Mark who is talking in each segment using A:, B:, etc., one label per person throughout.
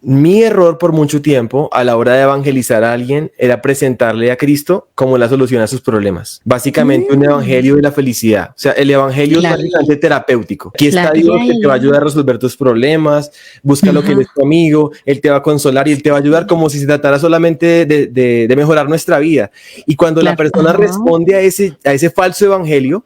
A: Mi error por mucho tiempo a la hora de evangelizar a alguien era presentarle a Cristo como la solución a sus problemas. Básicamente un evangelio de la felicidad. O sea, el evangelio es bastante terapéutico. Aquí está Dios que te va a ayudar a resolver tus problemas, busca lo que Él es tu amigo, Él te va a consolar y Él te va a ayudar como si se tratara solamente de mejorar nuestra vida. Y cuando la persona responde a ese falso evangelio,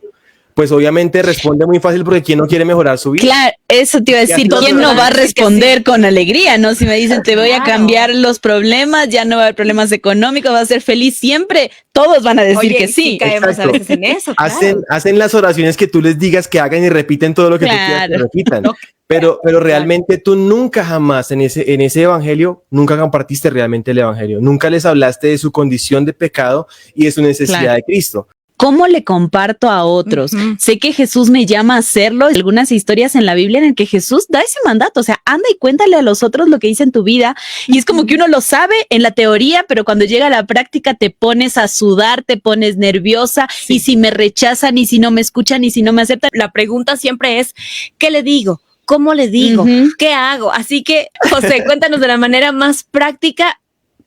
A: pues obviamente responde muy fácil porque ¿quién no quiere mejorar su vida?
B: Claro, eso te iba a decir, ¿quién no va a responder con alegría, no? Si me dicen, te voy a cambiar los problemas, ya no va a haber problemas económicos, vas a ser feliz siempre, todos van a decir que sí.
C: Caemos a veces en eso,
A: hacen las oraciones que tú les digas que hagan y repiten todo lo que tú quieras que repitan. Pero realmente tú nunca jamás en ese evangelio, nunca compartiste realmente el evangelio, nunca les hablaste de su condición de pecado y de su necesidad de Cristo.
B: ¿Cómo le comparto a otros? Sé que Jesús me llama a hacerlo. Hay algunas historias en la Biblia en el que Jesús da ese mandato, o sea, anda y cuéntale a los otros lo que hice en tu vida. Y es como que uno lo sabe en la teoría, pero cuando llega a la práctica te pones a sudar, te pones nerviosa. Y si me rechazan, y si no me escuchan, y si no me aceptan,
C: la pregunta siempre es, ¿qué le digo? ¿Cómo le digo? ¿Qué hago? Así que, José, cuéntanos de la manera más práctica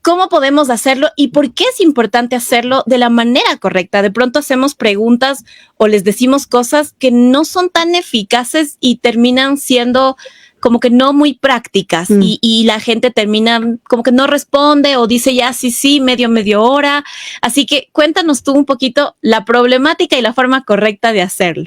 C: ¿cómo podemos hacerlo y por qué es importante hacerlo de la manera correcta? De pronto hacemos preguntas o les decimos cosas que no son tan eficaces y terminan siendo como que no muy prácticas y la gente termina como que no responde o dice ya sí, medio hora. Así que cuéntanos tú un poquito la problemática y la forma correcta de hacerlo.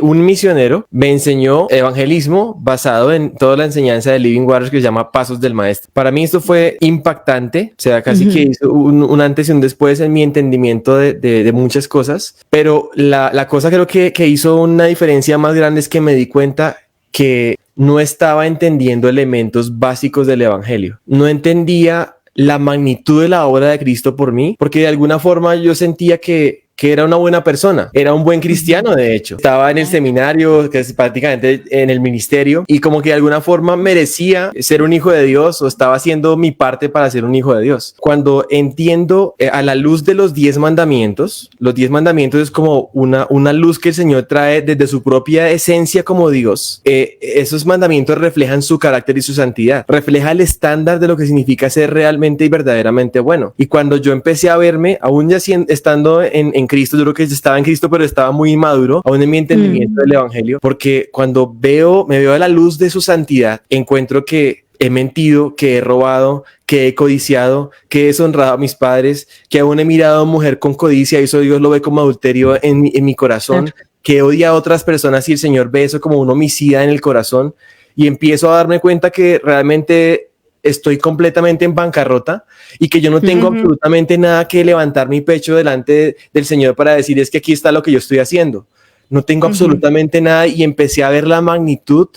A: Un misionero me enseñó evangelismo basado en toda la enseñanza de Living Waters que se llama Pasos del Maestro. Para mí esto fue impactante, o sea, casi que hizo un antes y un después en mi entendimiento de muchas cosas, pero la cosa creo que hizo una diferencia más grande es que me di cuenta que no estaba entendiendo elementos básicos del evangelio, no entendía la magnitud de la obra de Cristo por mí, porque de alguna forma yo sentía que era una buena persona, era un buen cristiano de hecho, estaba en el seminario, que es prácticamente en el ministerio y como que de alguna forma merecía ser un hijo de Dios o estaba haciendo mi parte para ser un hijo de Dios. Cuando entiendo a la luz de los 10 mandamientos, los 10 mandamientos es como una luz que el Señor trae desde su propia esencia como Dios. Esos mandamientos reflejan su carácter y su santidad, refleja el estándar de lo que significa ser realmente y verdaderamente bueno. Y cuando yo empecé a verme, aún ya estando en Cristo, yo creo que estaba en Cristo, pero estaba muy inmaduro, aún en mi entendimiento del evangelio, porque cuando me veo a la luz de su santidad, encuentro que he mentido, que he robado, que he codiciado, que he deshonrado a mis padres, que aún he mirado a una mujer con codicia y eso Dios lo ve como adulterio en mi corazón, que odia a otras personas y el Señor ve eso como un homicida en el corazón y empiezo a darme cuenta que realmente estoy completamente en bancarrota y que yo no tengo absolutamente nada que levantar mi pecho delante del Señor para decir es que aquí está lo que yo estoy haciendo. No tengo absolutamente nada y empecé a ver la magnitud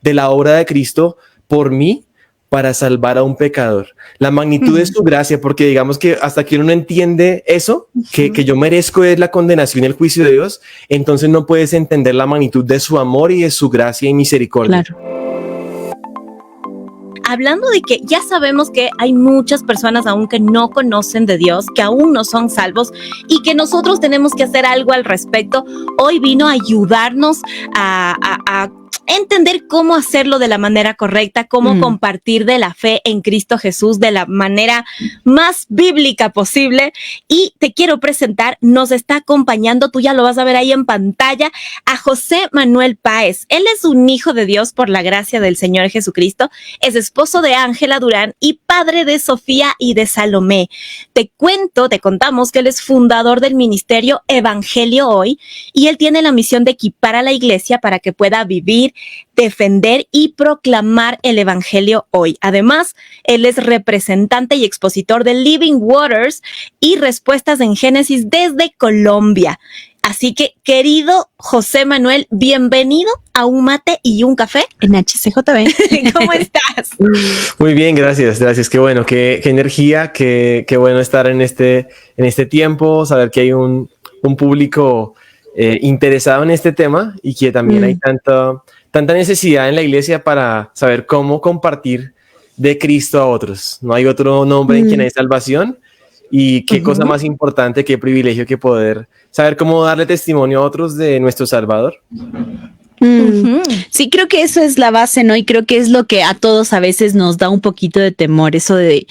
A: de la obra de Cristo por mí para salvar a un pecador. La magnitud de su gracia, porque digamos que hasta que uno no entiende eso, que yo merezco es la condenación y el juicio de Dios, entonces no puedes entender la magnitud de su amor y de su gracia y misericordia.
B: Claro.
C: Hablando de que ya sabemos que hay muchas personas aún que no conocen de Dios, que aún no son salvos y que nosotros tenemos que hacer algo al respecto, hoy vino a ayudarnos a entender cómo hacerlo de la manera correcta, cómo compartir de la fe en Cristo Jesús de la manera más bíblica posible. Y te quiero presentar, nos está acompañando, tú ya lo vas a ver ahí en pantalla, a José Manuel Páez. Él es un hijo de Dios por la gracia del Señor Jesucristo, es esposo de Ángela Durán y padre de Sofía y de Salomé. Te contamos que él es fundador del ministerio Evangelio Hoy y él tiene la misión de equipar a la iglesia para que pueda vivir, defender y proclamar el evangelio hoy. Además, él es representante y expositor de Living Waters y Respuestas en Génesis desde Colombia. Así que, querido José Manuel, bienvenido a Un Mate y un Café
B: en HCJB.
C: ¿Cómo estás?
A: Muy bien, gracias. Qué bueno, qué energía, qué bueno estar en este tiempo, saber que hay un público interesado en este tema y que también hay tanta necesidad en la iglesia para saber cómo compartir de Cristo a otros. No hay otro nombre en quien hay salvación y qué cosa más importante, qué privilegio que poder saber cómo darle testimonio a otros de nuestro Salvador.
B: Sí, creo que eso es la base, ¿no? Y creo que es lo que a todos a veces nos da un poquito de temor, eso de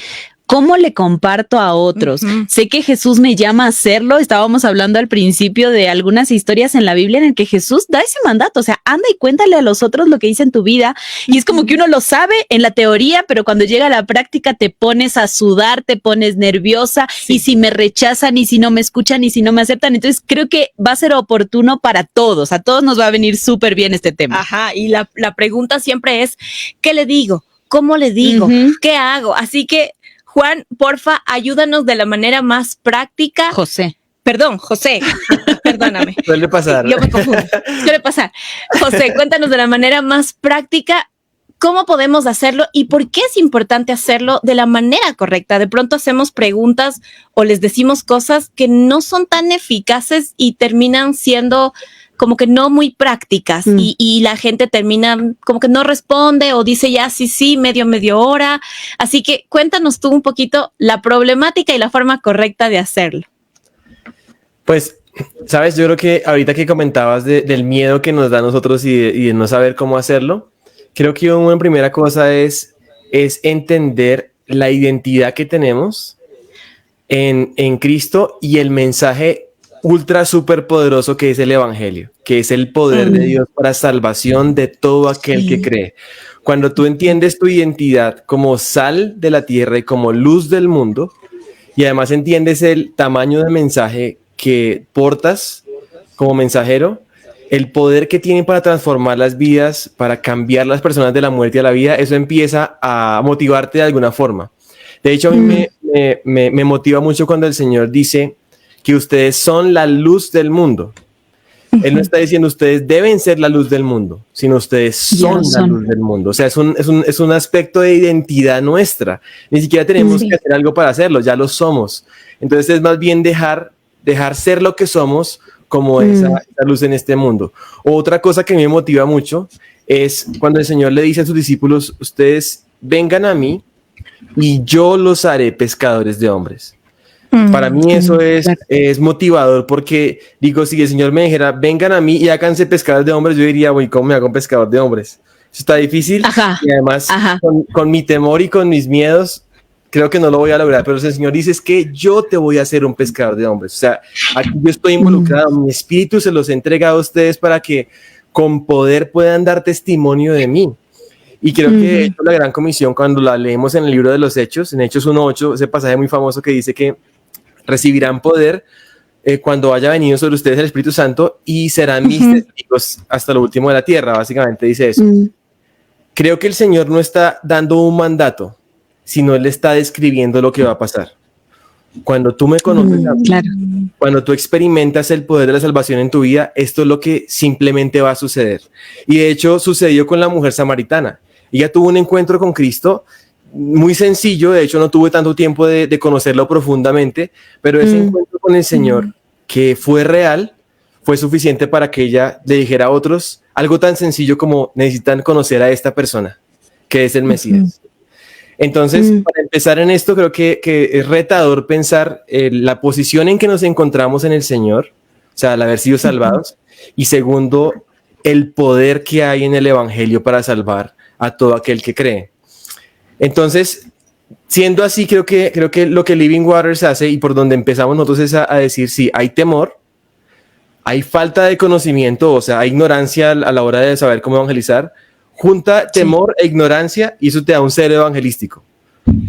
B: ¿cómo le comparto a otros? Sé que Jesús me llama a hacerlo. Estábamos hablando al principio de algunas historias en la Biblia en el que Jesús da ese mandato. O sea, anda y cuéntale a los otros lo que dice en tu vida. Y es como que uno lo sabe en la teoría, pero cuando llega a la práctica te pones a sudar, te pones nerviosa. Y si me rechazan, y si no me escuchan, y si no me aceptan. Entonces creo que va a ser oportuno para todos. A todos nos va a venir súper bien este tema.
C: Ajá. Y la pregunta siempre es, ¿qué le digo? ¿Cómo le digo? ¿Qué hago? Así que, Juan, porfa, ayúdanos de la manera más práctica.
B: José,
C: perdóname.
A: Suele pasar.
C: Yo me confundo. Suele pasar. José, cuéntanos de la manera más práctica cómo podemos hacerlo y por qué es importante hacerlo de la manera correcta. De pronto hacemos preguntas o les decimos cosas que no son tan eficaces y terminan siendo como que no muy prácticas y la gente termina como que no responde o dice ya sí, medio hora. Así que cuéntanos tú un poquito la problemática y la forma correcta de hacerlo.
A: Pues, sabes, yo creo que ahorita que comentabas del miedo que nos da a nosotros y de no saber cómo hacerlo, creo que una primera cosa es entender la identidad que tenemos en Cristo y el mensaje ultra súper poderoso que es el evangelio, que es el poder de Dios para salvación de todo aquel que cree. Cuando tú entiendes tu identidad como sal de la tierra y como luz del mundo, y además entiendes el tamaño del mensaje que portas como mensajero, el poder que tiene para transformar las vidas, para cambiar las personas de la muerte a la vida, eso empieza a motivarte de alguna forma. De hecho, a mí me motiva mucho cuando el Señor dice que ustedes son la luz del mundo. Él no está diciendo ustedes deben ser la luz del mundo, sino ustedes son la luz del mundo. O sea, es un aspecto de identidad nuestra. Ni siquiera tenemos que hacer algo para hacerlo, ya lo somos. Entonces es más bien dejar ser lo que somos como esa luz en este mundo. Otra cosa que me motiva mucho es cuando el Señor le dice a sus discípulos, ustedes vengan a mí y yo los haré pescadores de hombres. Para mí eso es motivador porque digo, si el Señor me dijera, vengan a mí y háganse pescadores de hombres, yo diría, uy, ¿cómo me hago un pescador de hombres? Eso está difícil y además con mi temor y con mis miedos, creo que no lo voy a lograr, pero el Señor dice es que yo te voy a hacer un pescador de hombres. O sea, aquí yo estoy involucrado, mi espíritu se los he entregado a ustedes para que con poder puedan dar testimonio de mí. Y creo que la gran comisión, cuando la leemos en el libro de los Hechos, en Hechos 1:8, ese pasaje muy famoso que dice que recibirán poder cuando haya venido sobre ustedes el Espíritu Santo y serán mis testigos hasta lo último de la tierra, básicamente dice eso. Creo que el Señor no está dando un mandato, sino Él está describiendo lo que va a pasar. Cuando tú me conoces, cuando tú experimentas el poder de la salvación en tu vida, esto es lo que simplemente va a suceder. Y de hecho sucedió con la mujer samaritana. Ella tuvo un encuentro con Cristo muy sencillo, de hecho no tuve tanto tiempo de conocerlo profundamente, pero ese encuentro con el Señor, que fue real, fue suficiente para que ella le dijera a otros algo tan sencillo como necesitan conocer a esta persona, que es el Mesías. Entonces, para empezar en esto, creo que es retador pensar la posición en que nos encontramos en el Señor, o sea, al haber sido salvados, y segundo, el poder que hay en el Evangelio para salvar a todo aquel que cree. Entonces, siendo así, creo que lo que Living Waters hace y por donde empezamos nosotros es a decir, sí, hay temor, hay falta de conocimiento, o sea, hay ignorancia a la hora de saber cómo evangelizar, junta temor e ignorancia y eso te da un cerebro evangelístico.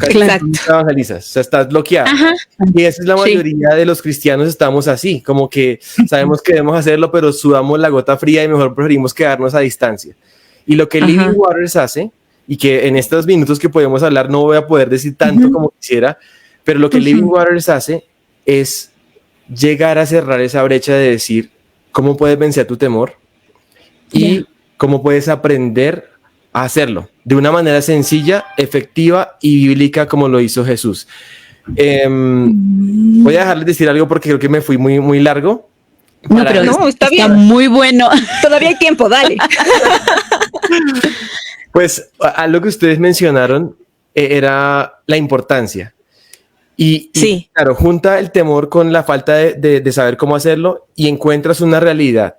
A: Exacto. Evangelizas, o sea, estás bloqueado. Y esa es la mayoría de los cristianos, estamos así, como que sabemos que debemos hacerlo, pero sudamos la gota fría y mejor preferimos quedarnos a distancia. Y lo que Living Waters hace, y que en estos minutos que podemos hablar no voy a poder decir tanto como quisiera, pero lo que Living Waters hace es llegar a cerrar esa brecha de decir cómo puedes vencer tu temor y cómo puedes aprender a hacerlo de una manera sencilla, efectiva y bíblica como lo hizo Jesús. Voy a dejarles decir algo porque creo que me fui muy, muy largo.
B: No, pero está bien. Está muy bueno.
C: Todavía hay tiempo, dale.
A: Pues algo que ustedes mencionaron era la importancia. Y claro, junta el temor con la falta de saber cómo hacerlo y encuentras una realidad.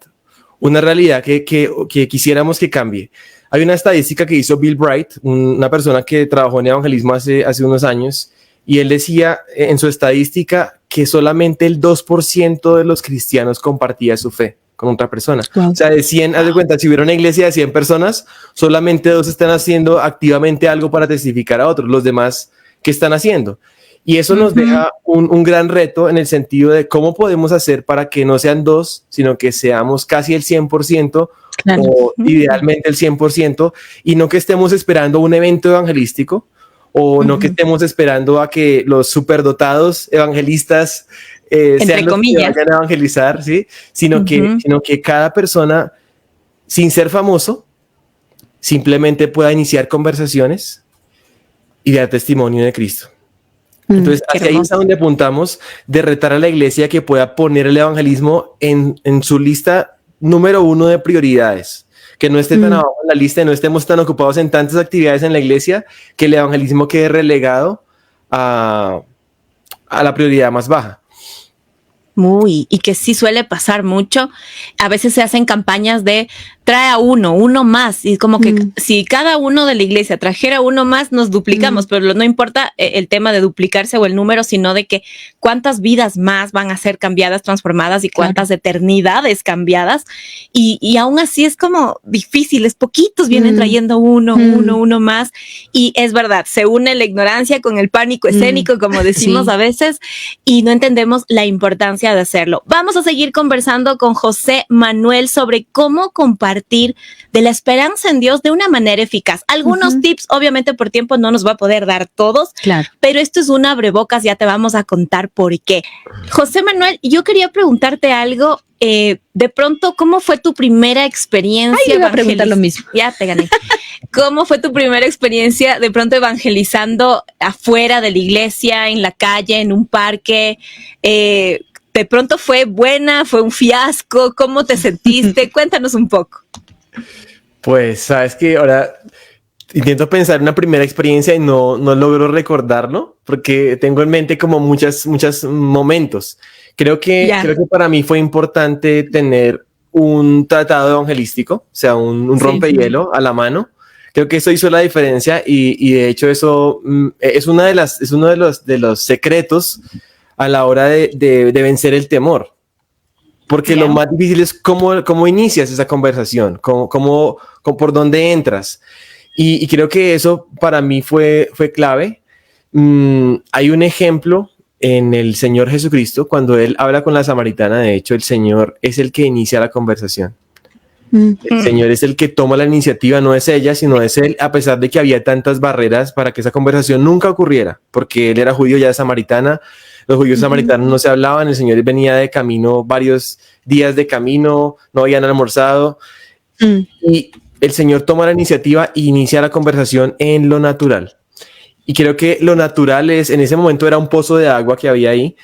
A: una realidad que quisiéramos que cambie. Hay una estadística que hizo Bill Bright, una persona que trabajó en evangelismo hace unos años, y él decía en su estadística que solamente el 2% de los cristianos compartía su fe con otra persona. Wow. O sea, de 100, haz de cuenta, si hubiera una iglesia de 100 personas, solamente 2 están haciendo activamente algo para testificar a otros, los demás, ¿qué están haciendo? Y eso nos deja un gran reto en el sentido de cómo podemos hacer para que no sean 2, sino que seamos casi el 100%, claro, o idealmente el 100%, y no que estemos esperando un evento evangelístico, o no que estemos esperando a que los superdotados evangelistas sean los que vayan a evangelizar, ¿sí? Sino que cada persona, sin ser famoso, simplemente pueda iniciar conversaciones y dar testimonio de Cristo. Entonces, hacia ahí es a donde apuntamos, de retar a la iglesia que pueda poner el evangelismo en su lista número 1 de prioridades. Que no esté tan abajo en la lista, no estemos tan ocupados en tantas actividades en la iglesia, que el evangelismo quede relegado a la prioridad más baja.
C: Y que sí suele pasar mucho. A veces se hacen campañas de trae a uno más, y como que si cada uno de la iglesia trajera uno más, nos duplicamos, pero no importa el tema de duplicarse o el número, sino de que cuántas vidas más van a ser cambiadas, transformadas, y cuántas eternidades cambiadas, y aún así es como difícil, es poquitos vienen trayendo uno más, y es verdad, se une la ignorancia con el pánico escénico, como decimos a veces, y no entendemos la importancia de hacerlo. Vamos a seguir conversando con José Manuel sobre cómo compartir de la esperanza en Dios de una manera eficaz. Algunos tips, obviamente por tiempo no nos va a poder dar todos, claro, pero esto es un abrebocas, ya te vamos a contar por qué. José Manuel, yo quería preguntarte algo, de pronto, ¿cómo fue tu primera experiencia?
B: Ay, iba a preguntar lo mismo.
C: Ya te gané. ¿Cómo fue tu primera experiencia de pronto evangelizando afuera de la iglesia, en la calle, en un parque? ¿De pronto fue buena? ¿Fue un fiasco? ¿Cómo te sentiste? Cuéntanos un poco.
A: Pues, sabes que ahora intento pensar en una primera experiencia y no logro recordarlo, porque tengo en mente como muchos momentos. Creo que para mí fue importante tener un tratado evangelístico, o sea, un rompehielo a la mano. Creo que eso hizo la diferencia y de hecho eso es uno de los secretos a la hora de vencer el temor. Porque lo más difícil es cómo inicias esa conversación, cómo por dónde entras. Y creo que eso para mí fue clave. Hay un ejemplo en el Señor Jesucristo, cuando Él habla con la samaritana. De hecho, el Señor es el que inicia la conversación. El Señor es el que toma la iniciativa, no es ella, sino es Él, a pesar de que había tantas barreras para que esa conversación nunca ocurriera, porque Él era judío, ya samaritana. Los judíos samaritanos no se hablaban, el Señor venía de camino, varios días de camino, no habían almorzado. Y el Señor toma la iniciativa e inicia la conversación en lo natural. Y creo que lo natural en ese momento era un pozo de agua que había ahí.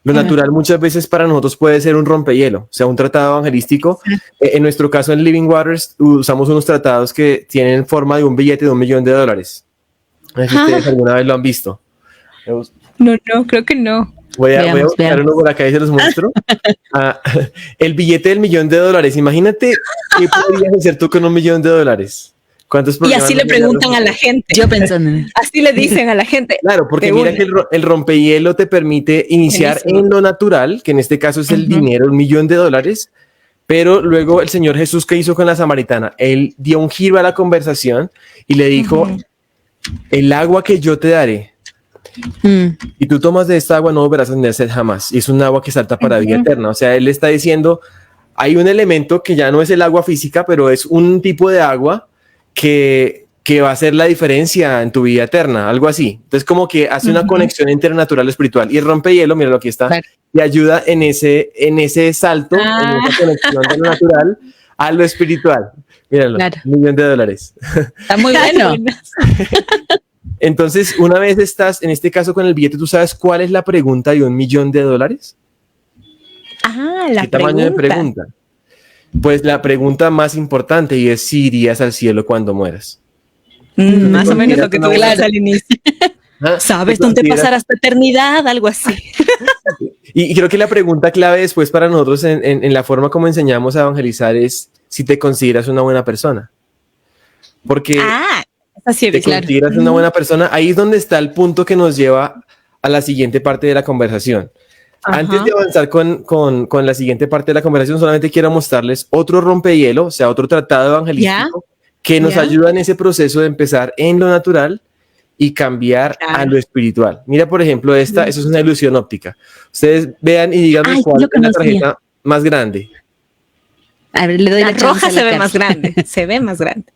A: Lo natural muchas veces para nosotros puede ser un rompehielo, o sea, un tratado evangelístico. En nuestro caso en Living Waters usamos unos tratados que tienen forma de un billete de $1 millón. No sé si ustedes alguna vez lo han visto.
C: No, creo que no.
A: Voy a buscar uno por acá y se los muestro. El billete del $1 millón. Imagínate qué podrías hacer tú con $1 millón. ¿Cuántos
C: y así le preguntan a la gente.
B: Yo pensando en eso.
C: Así le dicen a la gente.
A: Claro, porque mira que el rompehielo te permite iniciar en lo natural, que en este caso es el dinero, $1 millón. Pero luego el Señor Jesús, ¿qué hizo con la samaritana? Él dio un giro a la conversación y le dijo, el agua que yo te daré, y tú tomas de esta agua no volverás a tener sed jamás. Y es un agua que salta para vida eterna. O sea, él está diciendo, hay un elemento que ya no es el agua física, pero es un tipo de agua que va a hacer la diferencia en tu vida eterna, algo así. Entonces como que hace una conexión entre natural y espiritual. Y el rompehielo, mira lo que está, y ayuda en ese salto, en esa conexión de lo natural a lo espiritual. Míralo, $1 millón.
B: Está muy bueno.
A: Entonces, una vez estás, en este caso con el billete, ¿tú sabes cuál es la pregunta de $1 millón?
C: La
A: ¿Qué tamaño de pregunta? Pues la pregunta más importante, y es si irías al cielo cuando mueras.
C: Más o menos lo que tú hablas al inicio. ¿Sabes dónde pasarás tu eternidad? Algo así.
A: Y creo que la pregunta clave después para nosotros en la forma como enseñamos a evangelizar es si te consideras una buena persona. Porque
C: así
A: te consideras una buena persona, ahí es donde está el punto que nos lleva a la siguiente parte de la conversación. Antes de avanzar con la siguiente parte de la conversación, solamente quiero mostrarles otro rompehielo, o sea, otro tratado evangelístico que nos ayuda en ese proceso de empezar en lo natural y cambiar a lo espiritual. Mira, por ejemplo, eso es una ilusión óptica. Ustedes vean y díganme cuál es la tarjeta más grande.
B: A ver, le doy
C: la roja, se ve más grande. Se ve más grande.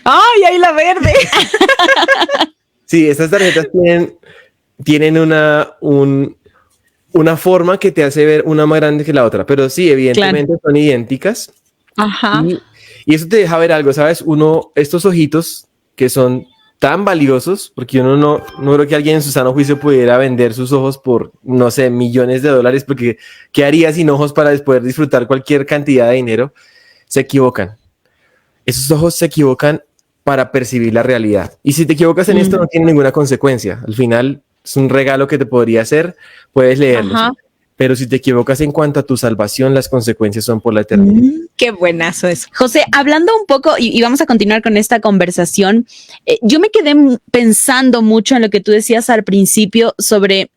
C: ¡Ay, ahí la verde!
A: Sí, estas tarjetas tienen una forma que te hace ver una más grande que la otra, pero sí, evidentemente son idénticas. Y eso te deja ver algo, ¿sabes? Estos ojitos que son tan valiosos, porque uno no creo que alguien en su sano juicio pudiera vender sus ojos por, no sé, millones de dólares, porque ¿qué haría sin ojos para poder disfrutar cualquier cantidad de dinero? Se equivocan. Esos ojos se equivocan para percibir la realidad. Y si te equivocas en esto, no tiene ninguna consecuencia. Al final es un regalo que te podría hacer, puedes leerlo. Pero si te equivocas en cuanto a tu salvación, las consecuencias son por la eternidad.
C: Qué buenazo eso.
B: José, hablando un poco, y vamos a continuar con esta conversación, yo me quedé pensando mucho en lo que tú decías al principio sobre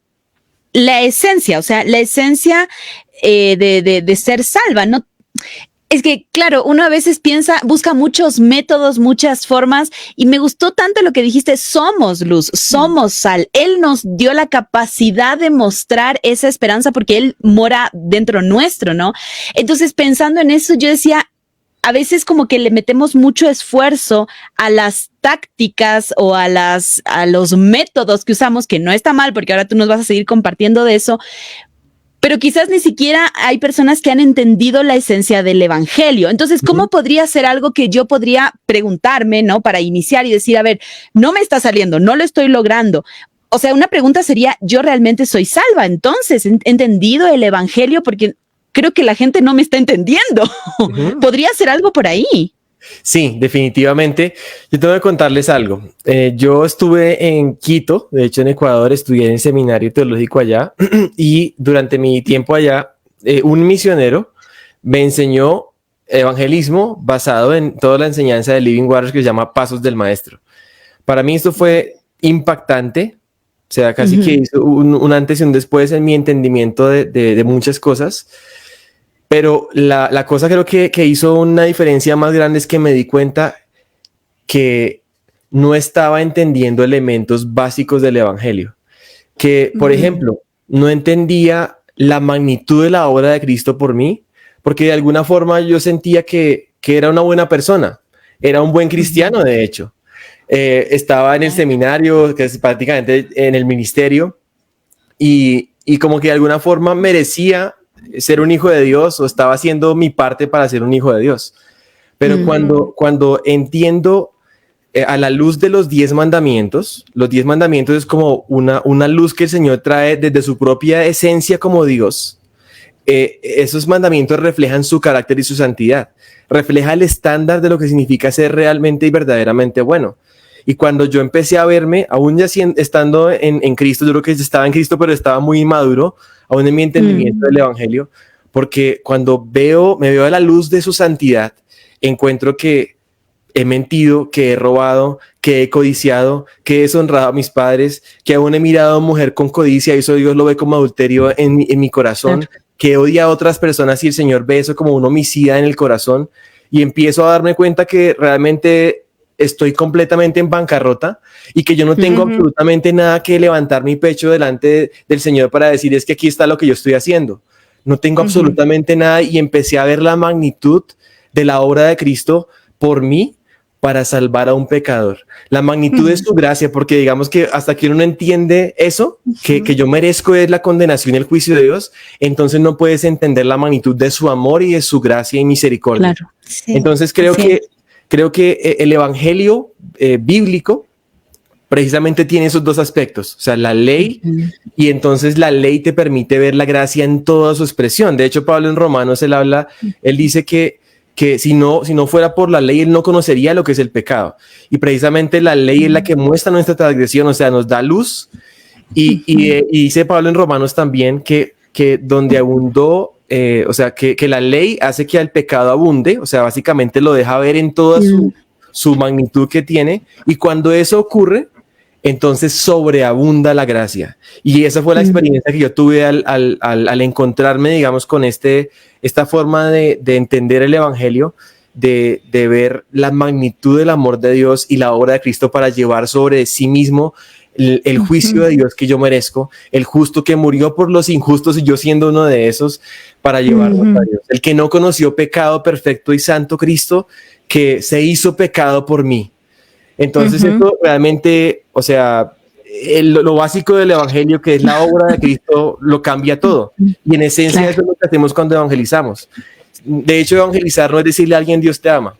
B: la esencia, o sea, la esencia de ser salva, ¿no? Es que, claro, uno a veces busca muchos métodos, muchas formas, y me gustó tanto lo que dijiste, somos luz, somos sal. Él nos dio la capacidad de mostrar esa esperanza porque Él mora dentro nuestro, ¿no? Entonces, pensando en eso, yo decía, a veces como que le metemos mucho esfuerzo a las tácticas o a los métodos que usamos, que no está mal, porque ahora tú nos vas a seguir compartiendo de eso, pero quizás ni siquiera hay personas que han entendido la esencia del evangelio. Entonces, ¿cómo podría ser algo que yo podría preguntarme, ¿no? Para iniciar y decir, a ver, no me está saliendo, no lo estoy logrando. O sea, una pregunta sería, ¿yo realmente soy salva? Entonces, ¿he entendido el evangelio? Porque creo que la gente no me está entendiendo. ¿Podría ser algo por ahí?
A: Sí, definitivamente. Yo tengo que contarles algo. Yo estuve en Quito, de hecho en Ecuador, estudié en el seminario teológico allá y durante mi tiempo allá, un misionero me enseñó evangelismo basado en toda la enseñanza de Living Waters que se llama Pasos del Maestro. Para mí esto fue impactante, o sea, casi que hizo un antes y un después en mi entendimiento de muchas cosas. Pero la cosa creo que hizo una diferencia más grande es que me di cuenta que no estaba entendiendo elementos básicos del evangelio. Que, por ejemplo, no entendía la magnitud de la obra de Cristo por mí, porque de alguna forma yo sentía que era una buena persona, era un buen cristiano, de hecho. Estaba en el seminario, que es prácticamente en el ministerio, y como que de alguna forma merecía ser un hijo de Dios o estaba haciendo mi parte para ser un hijo de Dios. Pero cuando entiendo a la luz de los 10 mandamientos, los 10 mandamientos es como una luz que el Señor trae desde su propia esencia como Dios. Esos mandamientos reflejan su carácter y su santidad. Refleja el estándar de lo que significa ser realmente y verdaderamente bueno. Y cuando yo empecé a verme, aún ya estando en Cristo, yo creo que estaba en Cristo, pero estaba muy inmaduro, aún en mi entendimiento del evangelio, porque cuando me veo a la luz de su santidad, encuentro que he mentido, que he robado, que he codiciado, que he deshonrado a mis padres, que aún he mirado a una mujer con codicia y eso Dios lo ve como adulterio en mi corazón, que odia a otras personas y el Señor ve eso como un homicida en el corazón, y empiezo a darme cuenta que realmente estoy completamente en bancarrota y que yo no tengo absolutamente nada que levantar mi pecho delante del Señor para decir es que aquí está lo que yo estoy haciendo. No tengo absolutamente nada y empecé a ver la magnitud de la obra de Cristo por mí para salvar a un pecador. La magnitud de su gracia, porque digamos que hasta que uno no entiende eso, que yo merezco es la condenación y el juicio de Dios, entonces no puedes entender la magnitud de su amor y de su gracia y misericordia.
B: Claro. Sí.
A: Entonces creo que el evangelio bíblico precisamente tiene esos dos aspectos, o sea, la ley y entonces la ley te permite ver la gracia en toda su expresión. De hecho, Pablo en Romanos, él dice que si no fuera por la ley, él no conocería lo que es el pecado. Y precisamente la ley es la que muestra nuestra transgresión, o sea, nos da luz Y dice Pablo en Romanos también que donde abundó, o sea, que la ley hace que el pecado abunde, o sea, básicamente lo deja ver en toda su magnitud que tiene, y cuando eso ocurre, entonces sobreabunda la gracia. Y esa fue la experiencia que yo tuve al encontrarme, digamos, con esta forma de entender el evangelio, de ver la magnitud del amor de Dios y la obra de Cristo para llevar sobre sí mismo el juicio de Dios que yo merezco, el justo que murió por los injustos y yo siendo uno de esos para llevarnos a Dios, el que no conoció pecado, perfecto y santo Cristo, que se hizo pecado por mí. Entonces esto realmente, o sea, lo básico del evangelio, que es la obra de Cristo, lo cambia todo. Y en esencia eso es lo que hacemos cuando evangelizamos. De hecho, evangelizar no es decirle a alguien Dios te ama.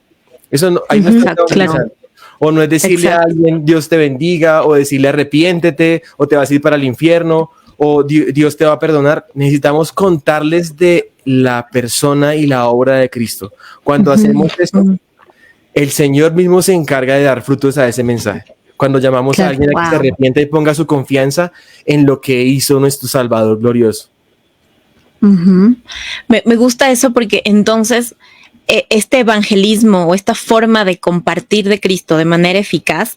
A: Eso no, ahí no está evangelizando. O no es decirle a alguien Dios te bendiga, o decirle arrepiéntete, o te vas a ir para el infierno, o Dios te va a perdonar. Necesitamos contarles de la persona y la obra de Cristo. Cuando hacemos eso, el Señor mismo se encarga de dar frutos a ese mensaje. Cuando llamamos a alguien a que se arrepienta y ponga su confianza en lo que hizo nuestro Salvador glorioso.
C: Me gusta eso porque entonces este evangelismo o esta forma de compartir de Cristo de manera eficaz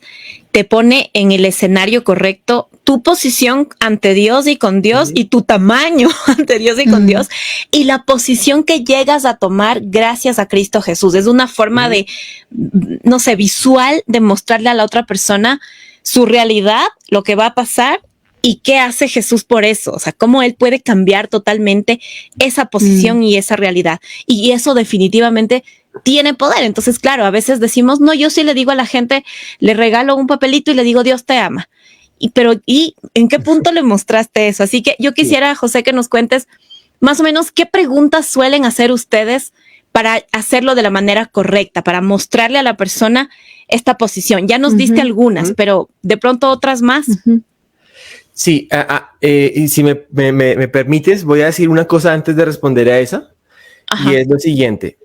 C: te pone en el escenario correcto tu posición ante Dios y con Dios y tu tamaño ante Dios y con Dios y la posición que llegas a tomar gracias a Cristo Jesús. Es una forma de, no sé, visual de mostrarle a la otra persona su realidad, lo que va a pasar y qué hace Jesús por eso. O sea, cómo Él puede cambiar totalmente esa posición y esa realidad. Y eso definitivamente tiene poder. Entonces, claro, a veces decimos, no, yo sí le digo a la gente, le regalo un papelito y le digo, Dios te ama. ¿Y en qué punto le mostraste eso? Así que yo quisiera, José, que nos cuentes más o menos qué preguntas suelen hacer ustedes para hacerlo de la manera correcta, para mostrarle a la persona esta posición. Ya nos diste algunas, pero de pronto otras más.
A: Sí, y si me permites, voy a decir una cosa antes de responder a esa. Y es lo siguiente.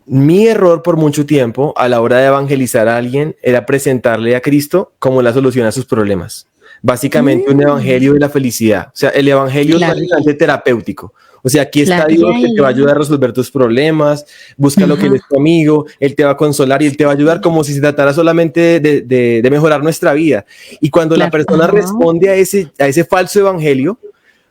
A: Mi error por mucho tiempo a la hora de evangelizar a alguien era presentarle a Cristo como la solución a sus problemas. Básicamente un evangelio de la felicidad. O sea, el evangelio es bastante terapéutico. O sea, aquí está Dios que te va a ayudar a resolver tus problemas, busca lo que Él es tu amigo, Él te va a consolar y Él te va a ayudar como si se tratara solamente de mejorar nuestra vida. Y cuando la persona responde a ese falso evangelio,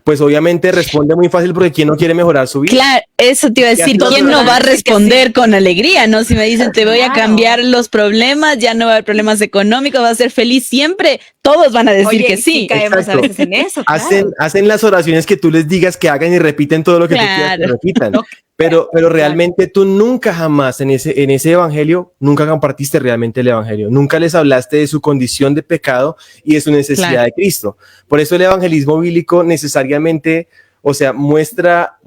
A: pues obviamente responde muy fácil porque ¿quién no quiere mejorar su vida?
B: Claro, eso te iba a decir, ¿quién no va a responder con alegría, no? Si me dicen, te voy a cambiar los problemas, ya no va a haber problemas económicos, vas a ser feliz siempre, todos van a decir que sí.
C: Caemos a veces en eso.
A: Hacen las oraciones que tú les digas que hagan y repiten todo lo que tú quieras que repitan. Pero realmente tú nunca jamás en ese evangelio, nunca compartiste realmente el evangelio, nunca les hablaste de su condición de pecado y de su necesidad de Cristo. Por eso el evangelismo bíblico necesariamente, o sea, muestra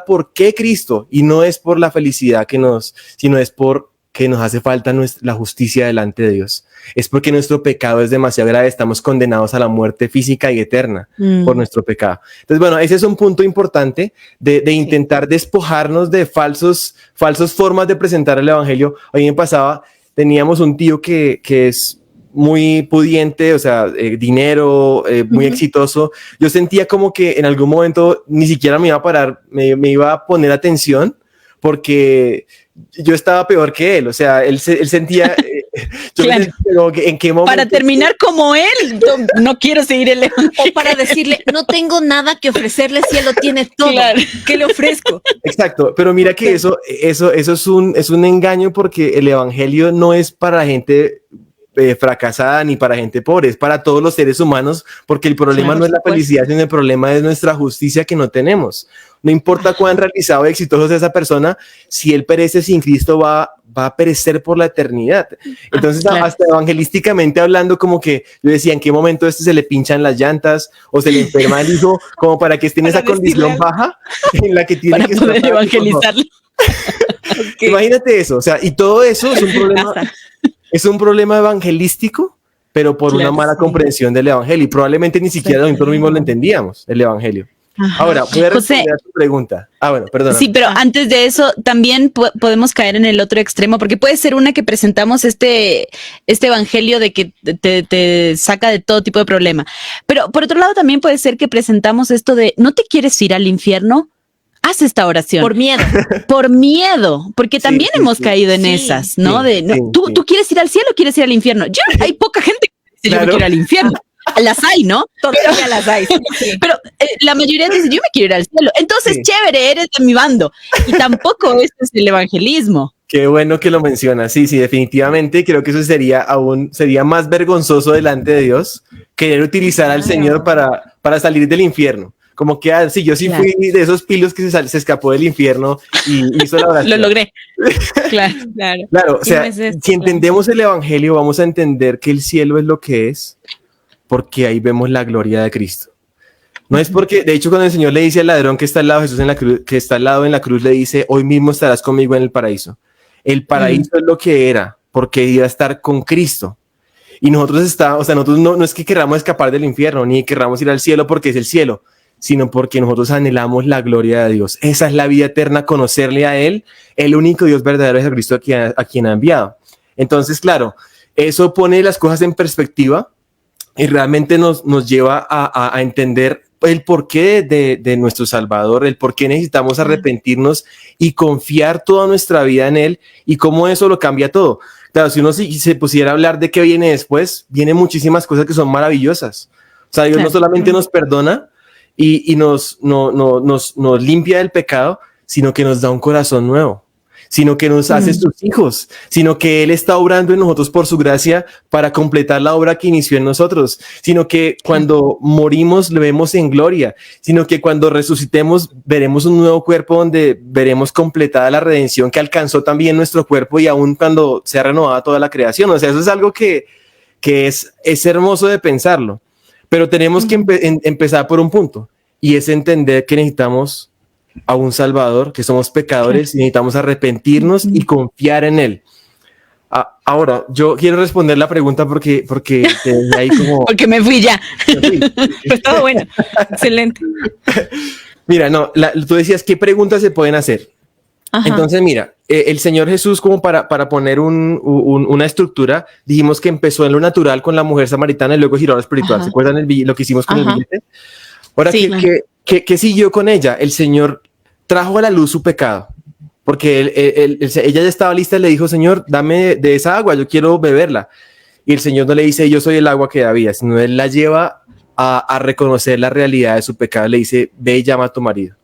A: por qué Cristo, y no es por la felicidad sino es por que nos hace falta la justicia delante de Dios. Es porque nuestro pecado es demasiado grave, estamos condenados a la muerte física y eterna por nuestro pecado. Entonces, bueno, ese es un punto importante de intentar despojarnos de falsas formas de presentar el evangelio. Hoy me pasaba, teníamos un tío que es muy pudiente, o sea, dinero, muy exitoso. Yo sentía como que en algún momento ni siquiera me iba a parar, me iba a poner atención porque yo estaba peor que él, o sea, él sentía, ¿en qué momento?
B: Para terminar como él, no quiero seguir el evangelio.
C: O para decirle, no tengo nada que ofrecerle si él lo tiene todo, ¿qué le ofrezco?
A: Exacto, pero mira que eso es un engaño porque el evangelio no es para la gente fracasada ni para gente pobre, es para todos los seres humanos, porque el problema no es la felicidad, sino el problema es nuestra justicia que no tenemos. No importa cuán realizado y exitoso sea esa persona, si él perece sin Cristo va a perecer por la eternidad. Entonces, hasta evangelísticamente hablando, como que yo decía, ¿en qué momento se le pinchan las llantas o se le enferma el hijo como para que esté en esa condición baja en la que tiene
B: para
A: que
B: poder evangelizarlo?
A: Imagínate eso, o sea, y todo eso es un problema. Es un problema evangelístico, pero por una mala comprensión del evangelio. Y probablemente ni siquiera nosotros mismos lo entendíamos, el evangelio. Ahora, voy a responder a tu pregunta. Bueno, perdón.
B: Sí, pero antes de eso, también podemos caer en el otro extremo, porque puede ser una que presentamos este evangelio de que te saca de todo tipo de problema. Pero por otro lado, también puede ser que presentamos esto de, ¿no te quieres ir al infierno? Haz esta oración.
C: Por miedo.
B: Por miedo, porque también hemos caído en esas, ¿no? ¿Tú quieres ir al cielo o quieres ir al infierno? Hay poca gente que dice yo me quiero ir al infierno. Las hay, ¿no?
C: Todavía las hay.
B: Sí. Pero la mayoría dice, yo me quiero ir al cielo. Entonces, chévere, eres de mi bando. Y tampoco este es el evangelismo.
A: Qué bueno que lo mencionas. Sí, definitivamente. Creo que eso sería más vergonzoso delante de Dios querer utilizar al Señor para salir del infierno. Como que, yo sí fui de esos pilos que se escapó del infierno y hizo la oración.
B: Lo logré.
A: Claro, o sea, si entendemos el evangelio, vamos a entender que el cielo es lo que es, porque ahí vemos la gloria de Cristo. No es porque, de hecho, cuando el Señor le dice al ladrón que está al lado de Jesús en la cruz, que está al lado en la cruz, le dice, hoy mismo estarás conmigo en el paraíso. El paraíso es lo que era, porque iba a estar con Cristo. Y nosotros nosotros no es que queramos escapar del infierno, ni queramos ir al cielo porque es el cielo, sino porque nosotros anhelamos la gloria de Dios. Esa es la vida eterna, conocerle a Él, el único Dios verdadero, Jesucristo, a quien ha enviado. Entonces, claro, eso pone las cosas en perspectiva y realmente nos lleva a entender el porqué de nuestro Salvador, el por qué necesitamos arrepentirnos y confiar toda nuestra vida en Él y cómo eso lo cambia todo. Claro, si uno se pusiera a hablar de qué viene después, vienen muchísimas cosas que son maravillosas. O sea, Dios no solamente nos perdona y nos limpia del pecado, sino que nos da un corazón nuevo, sino que nos hace sus hijos, sino que Él está obrando en nosotros por su gracia para completar la obra que inició en nosotros, sino que cuando morimos le vemos en gloria, sino que cuando resucitemos veremos un nuevo cuerpo donde veremos completada la redención que alcanzó también nuestro cuerpo y aún cuando sea renovada toda la creación. O sea, eso es algo que es hermoso de pensarlo, pero tenemos que empezar por un punto y es entender que necesitamos a un Salvador, que somos pecadores y necesitamos arrepentirnos y confiar en Él. Ahora, yo quiero responder la pregunta porque ahí como...
B: porque me fui ya.
C: Pues todo bueno. Excelente.
A: Mira, tú decías, ¿qué preguntas se pueden hacer? Ajá. Entonces, mira, el Señor Jesús, como para poner una estructura, dijimos que empezó en lo natural con la mujer samaritana y luego giró a lo espiritual. ¿Se acuerdan lo que hicimos con el billete? Ahora, sí, ¿qué siguió con ella? El Señor trajo a la luz su pecado, porque ella ya estaba lista y le dijo, Señor, dame de esa agua, yo quiero beberla. Y el Señor no le dice, yo soy el agua que da vida, sino Él la lleva a reconocer la realidad de su pecado. Le dice, ve y llama a tu marido.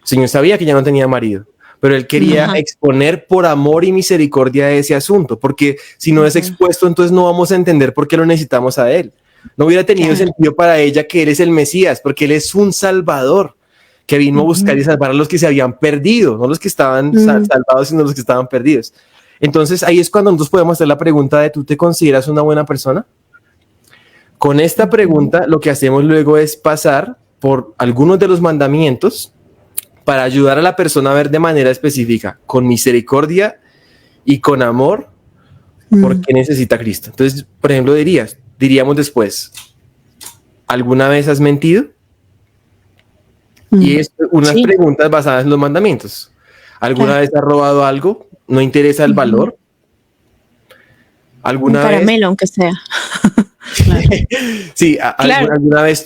A: El Señor sabía que ya no tenía marido, pero Él quería exponer por amor y misericordia ese asunto, porque si no es expuesto, entonces no vamos a entender por qué lo necesitamos a Él. No hubiera tenido sentido para ella que Él es el Mesías, porque Él es un Salvador que vino a buscar y salvar a los que se habían perdido, no los que estaban salvados, sino los que estaban perdidos. Entonces ahí es cuando nosotros podemos hacer la pregunta de ¿tú te consideras una buena persona? Con esta pregunta lo que hacemos luego es pasar por algunos de los mandamientos para ayudar a la persona a ver de manera específica, con misericordia y con amor, por qué necesita a Cristo. Entonces, por ejemplo, diríamos después, ¿alguna vez has mentido? Y es unas preguntas basadas en los mandamientos. ¿Alguna vez has robado algo? ¿No interesa el valor? ¿Alguna
C: un caramelo, aunque sea?
A: Sí, alguna vez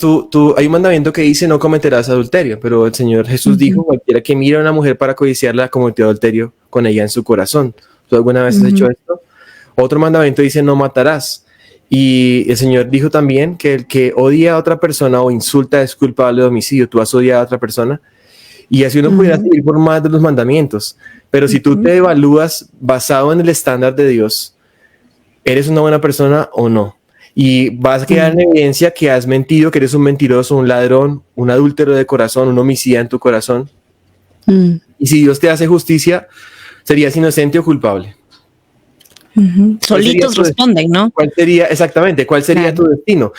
A: hay un mandamiento que dice no cometerás adulterio, pero el Señor Jesús dijo, cualquiera que mire a una mujer para codiciarla cometió adulterio con ella en su corazón. ¿Tú alguna vez has hecho esto? Otro mandamiento dice no matarás. Y el Señor dijo también que el que odia a otra persona o insulta es culpable de homicidio. Tú has odiado a otra persona. Y así uno pudiera seguir por más de los mandamientos. Pero si tú te evalúas basado en el estándar de Dios, ¿eres una buena persona o no? Y vas a quedar en evidencia que has mentido, que eres un mentiroso, un ladrón, un adúltero de corazón, un homicida en tu corazón. Y si Dios te hace justicia, ¿serías inocente o culpable?
C: Solitos responden, ¿no?
A: ¿Cuál sería tu destino?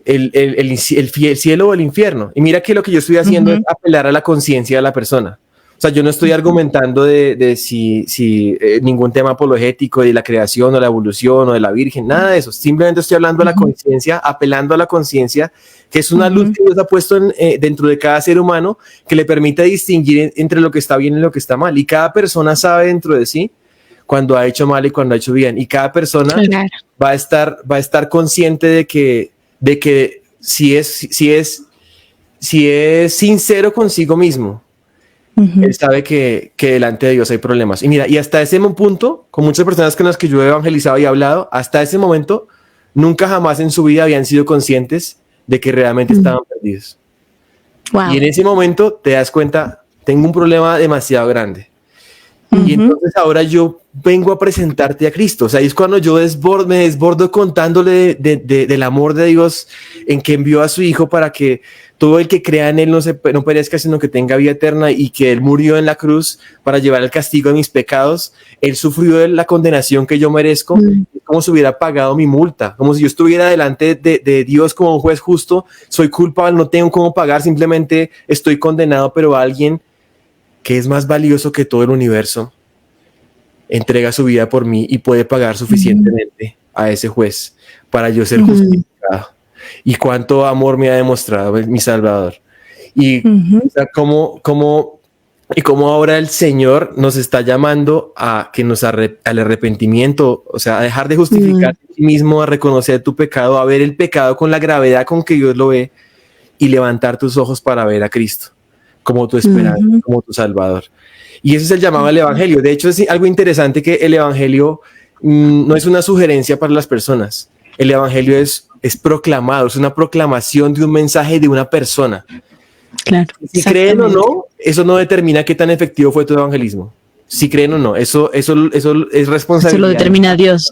A: ¿El cielo o el infierno? Y mira que lo que yo estoy haciendo es apelar a la conciencia de la persona. O O sea, yo no estoy argumentando de si ningún tema apologético de la creación o la evolución o de la Virgen, nada de eso. Simplemente estoy hablando a la conciencia, apelando a la conciencia, que es una luz que Dios ha puesto dentro de cada ser humano que le permite distinguir entre lo que está bien y lo que está mal. Y cada persona sabe dentro de sí cuando ha hecho mal y cuando ha hecho bien. Y cada persona va a estar consciente de que si es sincero consigo mismo, él sabe que delante de Dios hay problemas. Y mira, y hasta ese punto, con muchas personas con las que yo he evangelizado y hablado, hasta ese momento, nunca jamás en su vida habían sido conscientes de que realmente estaban perdidos. Wow. Y en ese momento te das cuenta, tengo un problema demasiado grande. Y entonces ahora yo vengo a presentarte a Cristo. O sea, es cuando yo me desbordo contándole del amor de Dios en que envió a su Hijo para que todo el que crea en Él no perezca, sino que tenga vida eterna, y que Él murió en la cruz para llevar el castigo de mis pecados. Él sufrió la condenación que yo merezco, como si hubiera pagado mi multa, como si yo estuviera delante de Dios como un juez justo. Soy culpable, no tengo cómo pagar, simplemente estoy condenado, pero alguien que es más valioso que todo el universo entrega su vida por mí y puede pagar suficientemente a ese juez para yo ser justificado. Y cuánto amor me ha demostrado mi Salvador. Y o sea, cómo ahora el Señor nos está llamando a que al arrepentimiento, o sea, a dejar de justificar a ti mismo, a reconocer tu pecado, a ver el pecado con la gravedad con que Dios lo ve y levantar tus ojos para ver a Cristo como tu esperanza, como tu Salvador. Y ese es el llamado al Evangelio. De hecho, es algo interesante que el Evangelio no es una sugerencia para las personas. El Evangelio es proclamado, es una proclamación de un mensaje de una persona.
B: Claro.
A: Si creen o no, eso no determina qué tan efectivo fue tu evangelismo. Si creen o no, eso es responsabilidad.
B: Eso lo determina Dios.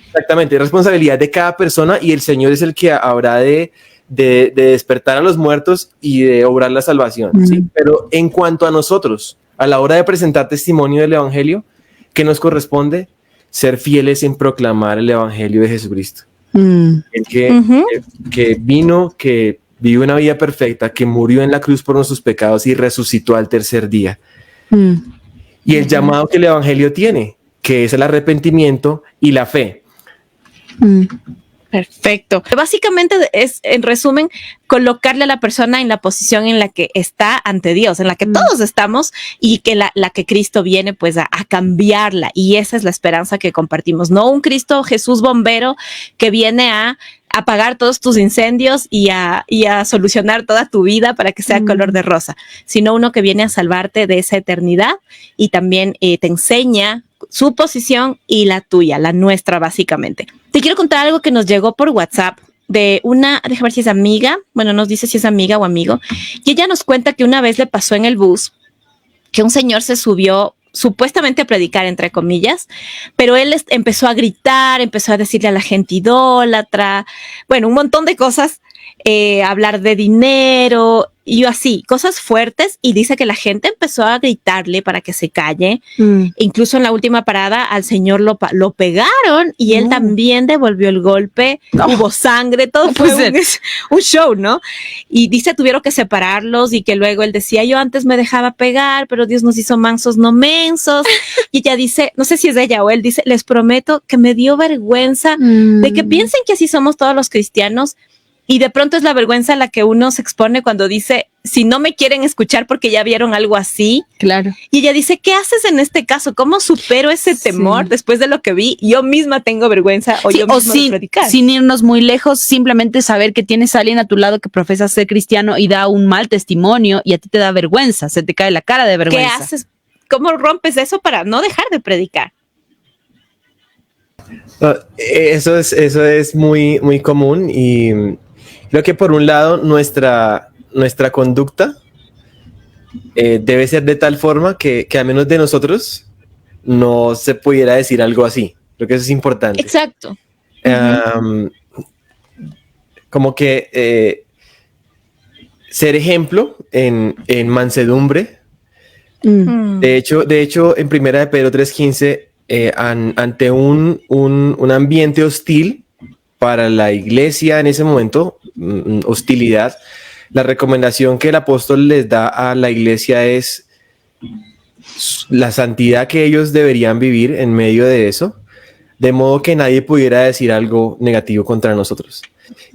A: Exactamente, es responsabilidad de cada persona, y el Señor es el que habrá de despertar a los muertos y de obrar la salvación. ¿Sí? Pero en cuanto a nosotros, a la hora de presentar testimonio del Evangelio, ¿qué nos corresponde? Ser fieles en proclamar el Evangelio de Jesucristo. El que vino, que vivió una vida perfecta, que murió en la cruz por nuestros pecados y resucitó al tercer día. Y el llamado que el Evangelio tiene, que es el arrepentimiento y la fe.
C: Perfecto. Básicamente es, en resumen, colocarle a la persona en la posición en la que está ante Dios, en la que todos estamos, y que la que Cristo viene pues a cambiarla. Y esa es la esperanza que compartimos. No un Cristo Jesús bombero que viene a apagar todos tus incendios y a solucionar toda tu vida para que sea color de rosa, sino uno que viene a salvarte de esa eternidad y también te enseña su posición y la tuya, la nuestra básicamente. Te quiero contar algo que nos llegó por WhatsApp de una, déjame ver si es amiga, bueno, nos dice si es amiga o amigo, y ella nos cuenta que una vez le pasó en el bus que un señor se subió supuestamente a predicar, entre comillas, pero él empezó a gritar, empezó a decirle a la gente idólatra, bueno, un montón de cosas, hablar de dinero y así, cosas fuertes, y dice que la gente empezó a gritarle para que se calle. Incluso en la última parada al señor lo pegaron y él también devolvió el golpe, hubo sangre, todo fue un show, ¿no? Y dice tuvieron que separarlos, y que luego él decía, yo antes me dejaba pegar, pero Dios nos hizo mansos, no mensos. Y ella dice, no sé si es ella o él, dice, les prometo que me dio vergüenza de que piensen que así somos todos los cristianos. Y de pronto es la vergüenza a la que uno se expone cuando dice, si no me quieren escuchar porque ya vieron algo así.
B: Claro.
C: Y ella dice, ¿qué haces en este caso? ¿Cómo supero ese temor después de lo que vi? Yo misma tengo vergüenza o yo misma de predicar.
B: Sin irnos muy lejos, simplemente saber que tienes a alguien a tu lado que profesa ser cristiano y da un mal testimonio y a ti te da vergüenza, se te cae la cara de vergüenza.
C: ¿Qué haces? ¿Cómo rompes eso para no dejar de predicar?
A: Eso es muy, muy común, y creo que por un lado nuestra conducta debe ser de tal forma que a menos de nosotros no se pudiera decir algo así. Creo que eso es importante.
C: Exacto.
A: Como que ser ejemplo en mansedumbre. De hecho, en Primera de Pedro 3:15, ante un ambiente hostil para la iglesia en ese momento, hostilidad, la recomendación que el apóstol les da a la iglesia es la santidad que ellos deberían vivir en medio de eso, de modo que nadie pudiera decir algo negativo contra nosotros.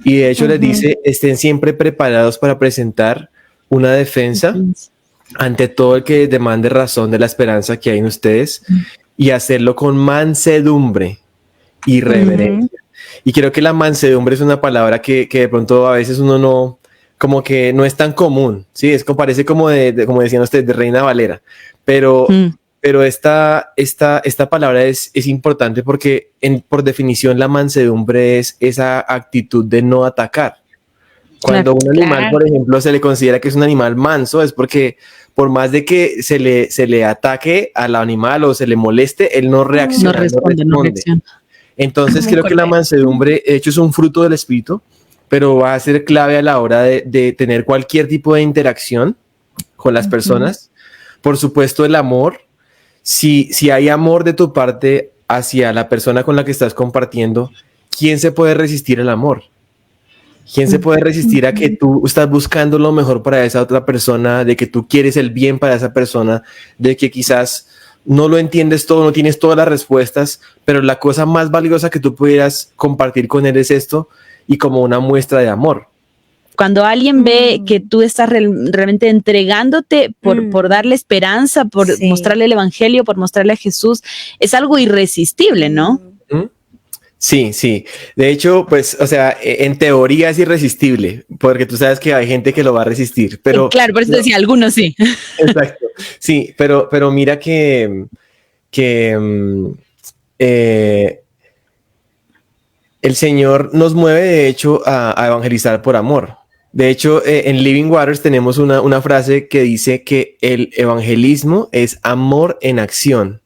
A: Y de hecho les dice, estén siempre preparados para presentar una defensa ante todo el que demande razón de la esperanza que hay en ustedes y hacerlo con mansedumbre y reverencia. Y creo que la mansedumbre es una palabra que de pronto a veces uno no, como que no es tan común, ¿sí? Es como, parece como como decían ustedes, de Reina Valera, pero esta palabra es importante porque por definición la mansedumbre es esa actitud de no atacar. Cuando un animal, por ejemplo, se le considera que es un animal manso, es porque por más de que se le ataque al animal o se le moleste, él no reacciona.
B: No responde.
A: Entonces creo que la mansedumbre, de hecho, es un fruto del espíritu, pero va a ser clave a la hora de tener cualquier tipo de interacción con las personas. Por supuesto, el amor. Si hay amor de tu parte hacia la persona con la que estás compartiendo, ¿quién se puede resistir al amor? ¿Quién se puede resistir a que tú estás buscando lo mejor para esa otra persona, de que tú quieres el bien para esa persona, de que quizás no lo entiendes todo, no tienes todas las respuestas, pero la cosa más valiosa que tú pudieras compartir con él es esto y como una muestra de amor?
B: Cuando alguien ve que tú estás realmente entregándote por darle esperanza, por mostrarle el evangelio, por mostrarle a Jesús, es algo irresistible, ¿no?
A: Sí, sí. De hecho, pues, o sea, en teoría es irresistible, porque tú sabes que hay gente que lo va a resistir, pero...
B: Claro, por eso decía, algunos sí.
A: Exacto. Sí, pero mira que el Señor nos mueve, de hecho, a evangelizar por amor. De hecho, en Living Waters tenemos una frase que dice que el evangelismo es amor en acción.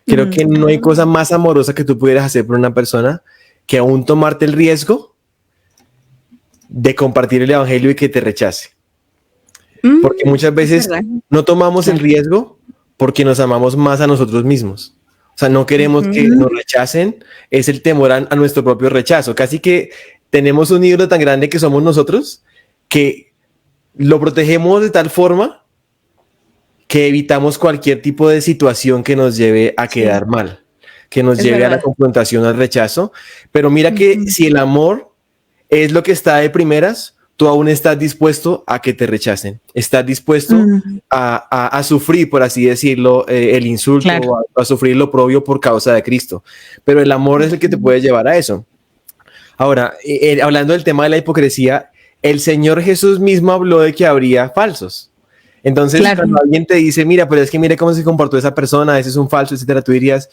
A: Creo que no hay cosa más amorosa que tú pudieras hacer por una persona que aún tomarte el riesgo de compartir el evangelio y que te rechace. Porque muchas veces no tomamos el riesgo porque nos amamos más a nosotros mismos. O sea, no queremos que nos rechacen, es el temor a nuestro propio rechazo. Casi que tenemos un ídolo tan grande que somos nosotros que lo protegemos de tal forma que evitamos cualquier tipo de situación que nos lleve a quedar mal, que nos lleve a la confrontación, al rechazo. Pero mira que si el amor es lo que está de primeras, tú aún estás dispuesto a que te rechacen. Estás dispuesto a sufrir, por así decirlo, el insulto, o a sufrir lo oprobio por causa de Cristo. Pero el amor es el que te puede llevar a eso. Ahora, hablando del tema de la hipocresía, el Señor Jesús mismo habló de que habría falsos. Entonces, cuando alguien te dice, mira, pero es que mire cómo se comportó esa persona, ese es un falso, etcétera, tú dirías,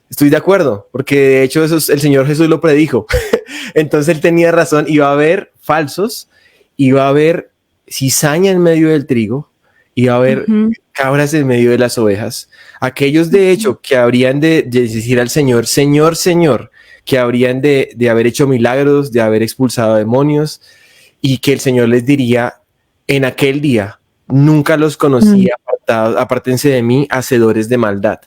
A: estoy de acuerdo, porque de hecho eso el Señor Jesús lo predijo. Entonces él tenía razón, iba a haber falsos, iba a haber cizaña en medio del trigo, iba a haber cabras en medio de las ovejas. Aquellos de hecho que habrían de decir al Señor, Señor, Señor, que habrían de haber hecho milagros, de haber expulsado demonios, y que el Señor les diría en aquel día, nunca los conocí, apártense de mí, hacedores de maldad.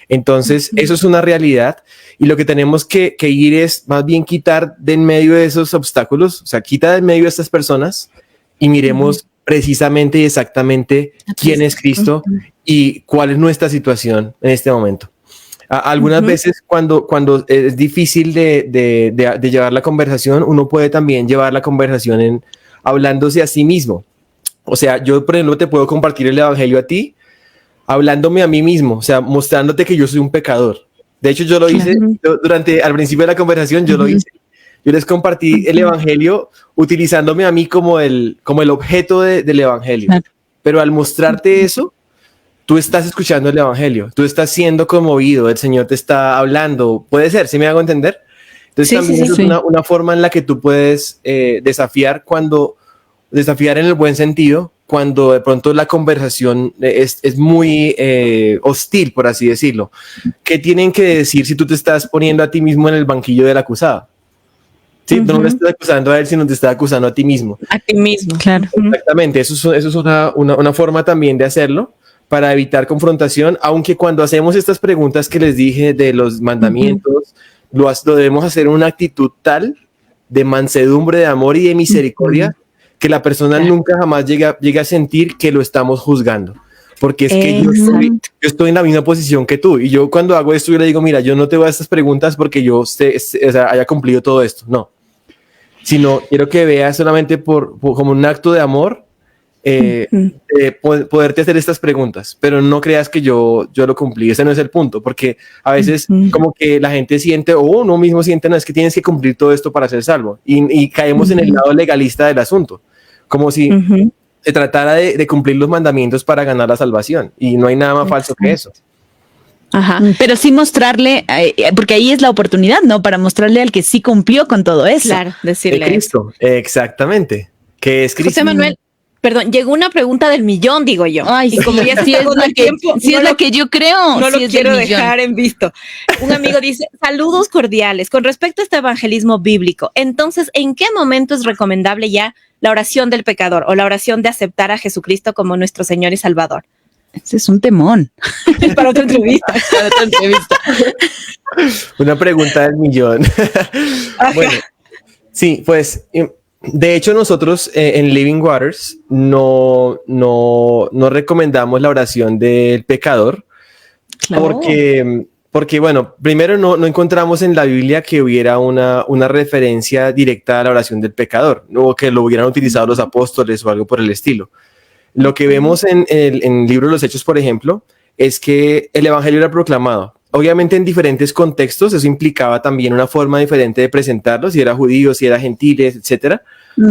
A: Entonces, eso es una realidad y lo que tenemos que ir es más bien quitar de en medio de esos obstáculos, o sea, quita de en medio de estas personas y miremos precisamente y exactamente quién es Cristo y cuál es nuestra situación en este momento. Algunas veces cuando es difícil de llevar la conversación, uno puede también llevar la conversación hablándose a sí mismo. O sea, yo, por ejemplo, te puedo compartir el evangelio a ti, hablándome a mí mismo, o sea, mostrándote que yo soy un pecador. De hecho, yo lo hice al principio de la conversación, yo lo hice. Yo les compartí el evangelio utilizándome a mí como el objeto del evangelio. Pero al mostrarte eso, tú estás escuchando el evangelio, tú estás siendo conmovido, el Señor te está hablando. Puede ser, ¿sí me hago entender? Entonces también es una forma en la que tú puedes desafiar en el buen sentido, cuando de pronto la conversación es muy hostil, por así decirlo. ¿Qué tienen que decir si tú te estás poniendo a ti mismo en el banquillo del acusado? Sí, no le estás acusando a él, sino te estás acusando a ti mismo.
C: A ti mismo, claro.
A: Exactamente, eso es una forma también de hacerlo para evitar confrontación, aunque cuando hacemos estas preguntas que les dije de los mandamientos, lo debemos hacer en una actitud tal de mansedumbre, de amor y de misericordia, que la persona nunca jamás llega a sentir que lo estamos juzgando. porque es que yo estoy en la misma posición que tú, y yo cuando hago esto yo le digo, mira, yo no te voy a estas preguntas porque yo haya cumplido todo esto, no, sino quiero que veas solamente como un acto de amor, poderte hacer estas preguntas, pero no creas que yo lo cumplí. Ese no es el punto, porque a veces como que la gente siente, o uno mismo siente, no, es que tienes que cumplir todo esto para ser salvo, y caemos en el lado legalista del asunto, como si se tratara de cumplir los mandamientos para ganar la salvación, y no hay nada más falso que eso.
B: Ajá. Pero sí mostrarle, porque ahí es la oportunidad, ¿no? Para mostrarle al que sí cumplió con todo eso.
C: Claro, decirle
A: Cristo, exactamente, que es Cristo.
C: José Manuel, perdón, llegó una pregunta del millón, digo yo.
B: Ay,
C: y como ya
B: sí es la que yo creo.
C: No lo quiero dejar en visto. Un amigo dice, saludos cordiales. Con respecto a este evangelismo bíblico, entonces, ¿en qué momento es recomendable ya la oración del pecador o la oración de aceptar a Jesucristo como nuestro Señor y Salvador?
B: Ese es un temón.
C: Para otra entrevista.
A: Una pregunta del millón. Bueno, sí, pues... De hecho, nosotros en Living Waters no recomendamos la oración del pecador, claro. porque, bueno, primero no encontramos en la Biblia que hubiera una referencia directa a la oración del pecador, o que lo hubieran utilizado los apóstoles o algo por el estilo. Lo que vemos en el libro de los Hechos, por ejemplo, es que el evangelio era proclamado. Obviamente en diferentes contextos, eso implicaba también una forma diferente de presentarlo, si era judío, si era gentiles, etcétera.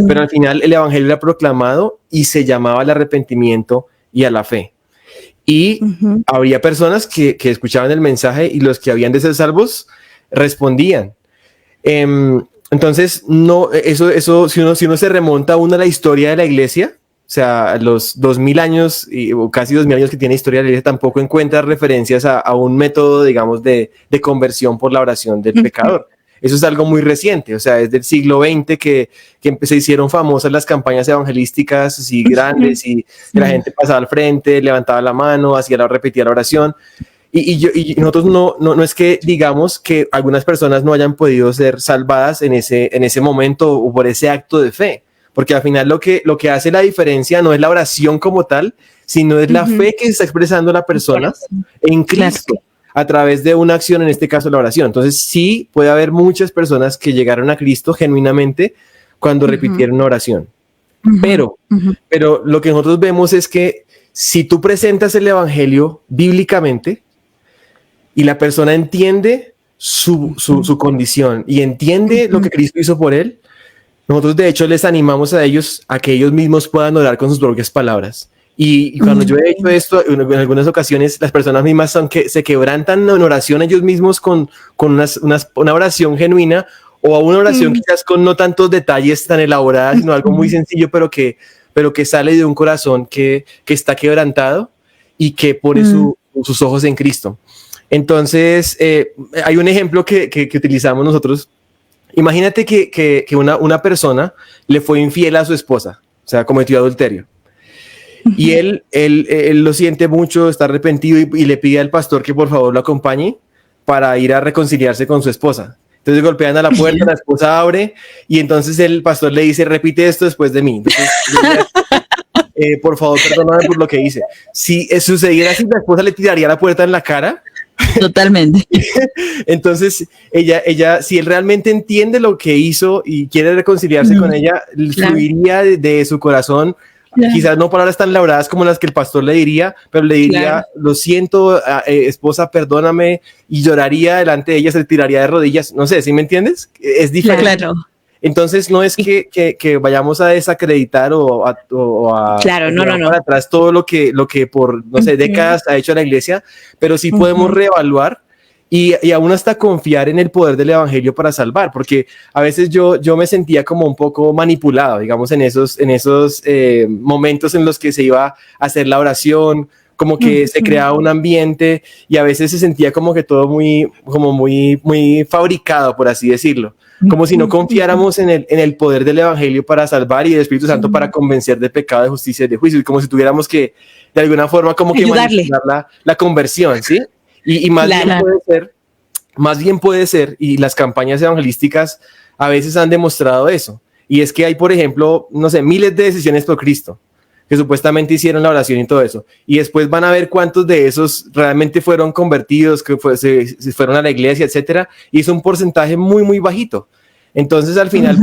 A: Pero al final el evangelio era proclamado y se llamaba al arrepentimiento y a la fe. Y había personas que escuchaban el mensaje, y los que habían de ser salvos respondían. Entonces, eso si uno se remonta a la historia de la iglesia, o sea, los 2000 años o casi 2000 años que tiene historia de la iglesia, tampoco encuentra referencias a un método, digamos, de conversión por la oración del pecador. Eso es algo muy reciente, o sea, es del siglo XX que se hicieron famosas las campañas evangelísticas así grandes, y la gente pasaba al frente, levantaba la mano, repetía la oración. Y nosotros no es que digamos que algunas personas no hayan podido ser salvadas en ese momento o por ese acto de fe. Porque al final lo que hace la diferencia no es la oración como tal, sino es la fe que está expresando la persona en Cristo a través de una acción, en este caso la oración. Entonces sí puede haber muchas personas que llegaron a Cristo genuinamente cuando repitieron una oración. Pero lo que nosotros vemos es que si tú presentas el evangelio bíblicamente y la persona entiende su condición y entiende lo que Cristo hizo por él, nosotros de hecho les animamos a ellos a que ellos mismos puedan orar con sus propias palabras. Y cuando yo he hecho esto, en algunas ocasiones las personas mismas se quebrantan en oración ellos mismos con una oración genuina, o a una oración quizás con no tantos detalles tan elaboradas, sino algo muy sencillo, pero que sale de un corazón que está quebrantado y que pone sus ojos en Cristo. Entonces, hay un ejemplo que utilizamos nosotros. Imagínate que una persona le fue infiel a su esposa, o sea, cometió adulterio. Y él lo siente mucho, está arrepentido y le pide al pastor que por favor lo acompañe para ir a reconciliarse con su esposa. Entonces golpean a la puerta, la esposa abre y entonces el pastor le dice, repite esto después de mí. Entonces, por favor, perdóname por lo que hice. Si sucediera así, la esposa le tiraría la puerta en la cara.
B: Totalmente.
A: Entonces ella, si él realmente entiende lo que hizo y quiere reconciliarse con ella, fluiría de su corazón. Quizás no palabras tan elaboradas como las que el pastor le diría, pero le diría, lo siento, esposa, perdóname, y lloraría delante de ella, se tiraría de rodillas. No sé, ¿sí me entiendes? Es diferente. Claro. Entonces no es que vayamos a desacreditar o a para atrás todo lo que por, no sé, décadas ha hecho la iglesia, pero sí podemos reevaluar y aún hasta confiar en el poder del evangelio para salvar, porque a veces yo me sentía como un poco manipulado, digamos, en esos momentos en los que se iba a hacer la oración, como que se creaba un ambiente y a veces se sentía como que todo muy fabricado, por así decirlo, como si no confiáramos en el poder del evangelio para salvar y el Espíritu Santo para convencer de pecado, de justicia y de juicio, y como si tuviéramos que de alguna forma como que manipular la conversión, ¿sí? Y más bien puede ser, y las campañas evangelísticas a veces han demostrado eso, y es que hay, por ejemplo, no sé, miles de decisiones por Cristo, que supuestamente hicieron la oración y todo eso. Y después van a ver cuántos de esos realmente fueron convertidos, que se fueron a la iglesia, etcétera. Y es un porcentaje muy, muy bajito. Entonces, al final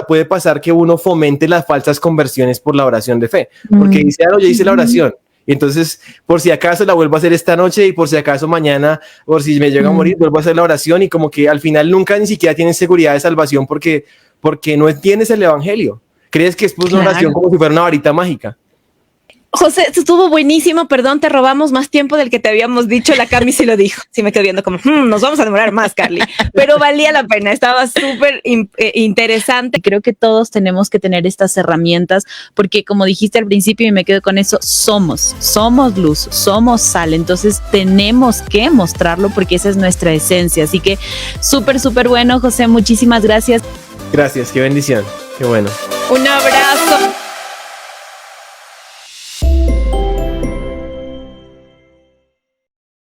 A: puede pasar que uno fomente las falsas conversiones por la oración de fe. Porque dice, no, yo hice la oración. Y entonces, por si acaso la vuelvo a hacer esta noche y por si acaso mañana, por si me llega a morir, vuelvo a hacer la oración y como que al final nunca ni siquiera tienes seguridad de salvación porque no entiendes el evangelio. Crees que es pues una oración como si fuera una varita mágica.
C: José, estuvo buenísimo, perdón, te robamos más tiempo del que te habíamos dicho, la Carmi sí lo dijo, sí me quedo viendo como, nos vamos a demorar más, Carly, pero valía la pena, estaba súper interesante.
B: Creo que todos tenemos que tener estas herramientas, porque como dijiste al principio y me quedo con eso, somos luz, somos sal, entonces tenemos que mostrarlo porque esa es nuestra esencia, así que súper bueno, José, muchísimas gracias.
A: Gracias, qué bendición, qué bueno.
C: Un abrazo.